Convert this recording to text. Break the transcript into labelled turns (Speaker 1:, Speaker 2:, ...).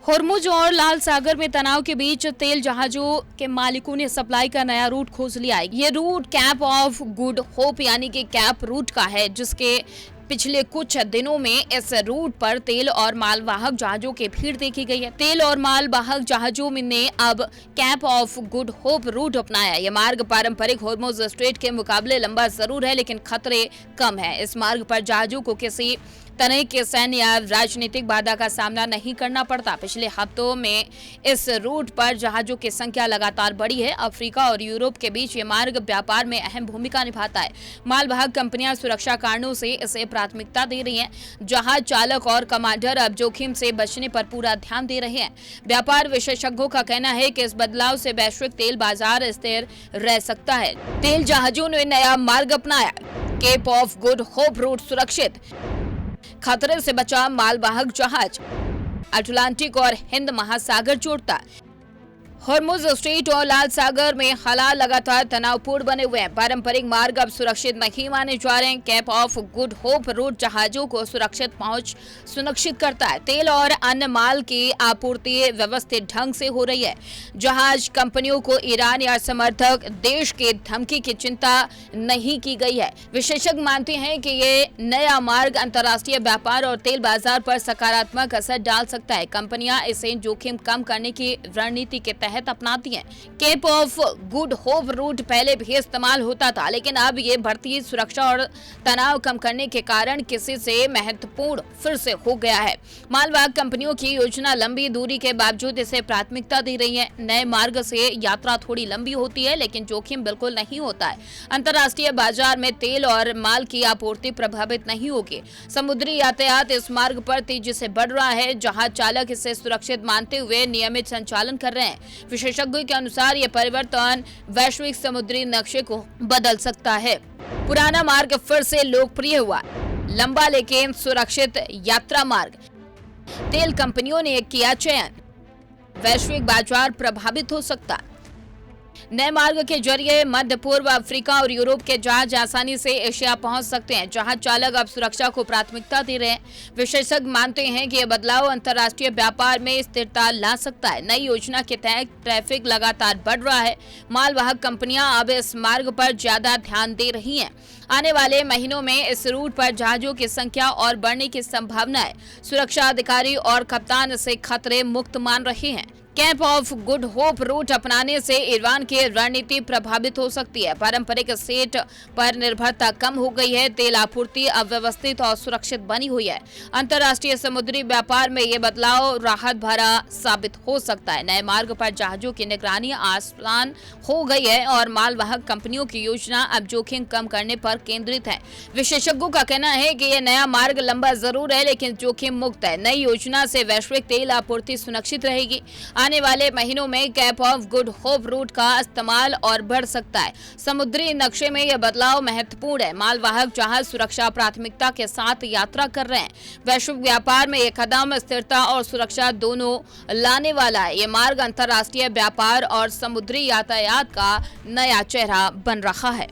Speaker 1: होर्मुज और लाल सागर में तनाव के बीच तेल जहाजों के मालिकों ने सप्लाई का नया रूट खोज लिया है। ये route Cape of Good Hope यानी कि कैप रूट का है, जिसके पिछले कुछ दिनों में इस रूट पर तेल और मालवाहक जहाजों की भीड़ देखी गई है। तेल और मालवाहक जहाजों ने अब Cape of Good Hope route अपनाया। यह मार्ग पारंपरिक होर्मुज स्ट्रेट के मुकाबले लंबा जरूर है, लेकिन खतरे कम है। इस मार्ग पर जहाजों को किसी तरह के सैन्य या राजनीतिक बाधा का सामना नहीं करना पड़ता। पिछले हफ्तों में इस रूट पर जहाजों की संख्या लगातार बढ़ी है। अफ्रीका और यूरोप के बीच ये मार्ग व्यापार में अहम भूमिका निभाता है। मालवाहक कंपनियां सुरक्षा कारणों से इसे प्राथमिकता दे रही हैं। जहाज चालक और कमांडर अब जोखिम से बचने पर पूरा ध्यान दे रहे हैं। व्यापार विशेषज्ञों का कहना है कि इस बदलाव से वैश्विक तेल बाजार स्थिर रह सकता है। तेल जहाजों ने नया मार्ग अपनाया। Cape of Good Hope route सुरक्षित, खतरे से बचा मालवाहक जहाज, अटलांटिक और हिंद महासागर जोड़ता। होर्मुज स्ट्रेट और लाल सागर में हालात लगातार तनावपूर्ण बने हुए हैं। पारंपरिक मार्ग अब सुरक्षित नहीं माने जा रहे हैं। Cape of Good Hope route जहाजों को सुरक्षित पहुंच सुनिश्चित करता है। तेल और अन्य माल की आपूर्ति व्यवस्थित ढंग से हो रही है। जहाज कंपनियों को ईरान या समर्थक देश की धमकी की चिंता नहीं की गई है। विशेषज्ञ मानते हैं कि ये नया मार्ग अंतर्राष्ट्रीय व्यापार और तेल बाजार पर सकारात्मक असर डाल सकता है। कंपनियां इसे जोखिम कम करने की रणनीति के तहत अपनाती हैं। Cape of Good Hope route पहले भी इस्तेमाल होता था, लेकिन अब ये बढ़ती सुरक्षा और तनाव कम करने के कारण किसी से महत्वपूर्ण फिर से हो गया है। मालवाहक कंपनियों की योजना लंबी दूरी के बावजूद इसे प्राथमिकता दे रही है। नए मार्ग से यात्रा थोड़ी लंबी होती है, लेकिन जोखिम बिल्कुल नहीं होता है। अंतर्राष्ट्रीय बाजार में तेल और माल की आपूर्ति प्रभावित नहीं होगी। समुद्री यातायात इस मार्ग पर तेजी से बढ़ रहा है। जहाज चालक इसे सुरक्षित मानते हुए नियमित संचालन कर रहे हैं। विशेषज्ञों के अनुसार यह परिवर्तन वैश्विक समुद्री नक्शे को बदल सकता है। पुराना मार्ग फिर से लोकप्रिय हुआ। लंबा लेकिन सुरक्षित यात्रा मार्ग, तेल कंपनियों ने किया चयन। वैश्विक बाजार प्रभावित हो सकता। नए मार्ग के जरिए मध्य पूर्व, अफ्रीका और यूरोप के जहाज आसानी से एशिया पहुंच सकते हैं। जहाज चालक अब सुरक्षा को प्राथमिकता दे रहे हैं। विशेषज्ञ मानते हैं कि यह बदलाव अंतर्राष्ट्रीय व्यापार में स्थिरता ला सकता है। नई योजना के तहत ट्रैफिक लगातार बढ़ रहा है। मालवाहक कंपनियां अब इस मार्ग पर ज्यादा ध्यान दे रही हैं। आने वाले महीनों में इस रूट पर जहाजों की संख्या और बढ़ने की संभावना है। सुरक्षा अधिकारी और कप्तान इसे खतरे मुक्त मान रहे हैं। Cape of Good Hope route अपनाने से ईरान की रणनीति प्रभावित हो सकती है। पारंपरिक सेट पर निर्भरता कम हो गई है। तेल आपूर्ति अव्यवस्थित और सुरक्षित बनी हुई है। अंतर्राष्ट्रीय समुद्री व्यापार में ये बदलाव राहत भरा साबित हो सकता है। नए मार्ग पर जहाजों की निगरानी आसान हो गई है और मालवाहक कंपनियों की योजना अब जोखिम कम करने पर केंद्रित है। विशेषज्ञों का कहना है कि यह नया मार्ग लंबा जरूर है, लेकिन जोखिम मुक्त है। नई योजना से वैश्विक तेल आपूर्ति सुनिश्चित रहेगी। आने वाले महीनों में Cape of Good Hope route का इस्तेमाल और बढ़ सकता है। समुद्री नक्शे में यह बदलाव महत्वपूर्ण है। मालवाहक जहाज सुरक्षा प्राथमिकता के साथ यात्रा कर रहे हैं। वैश्विक व्यापार में यह कदम स्थिरता और सुरक्षा दोनों लाने वाला है। यह मार्ग अंतर्राष्ट्रीय व्यापार और समुद्री यातायात का नया चेहरा बन रहा है।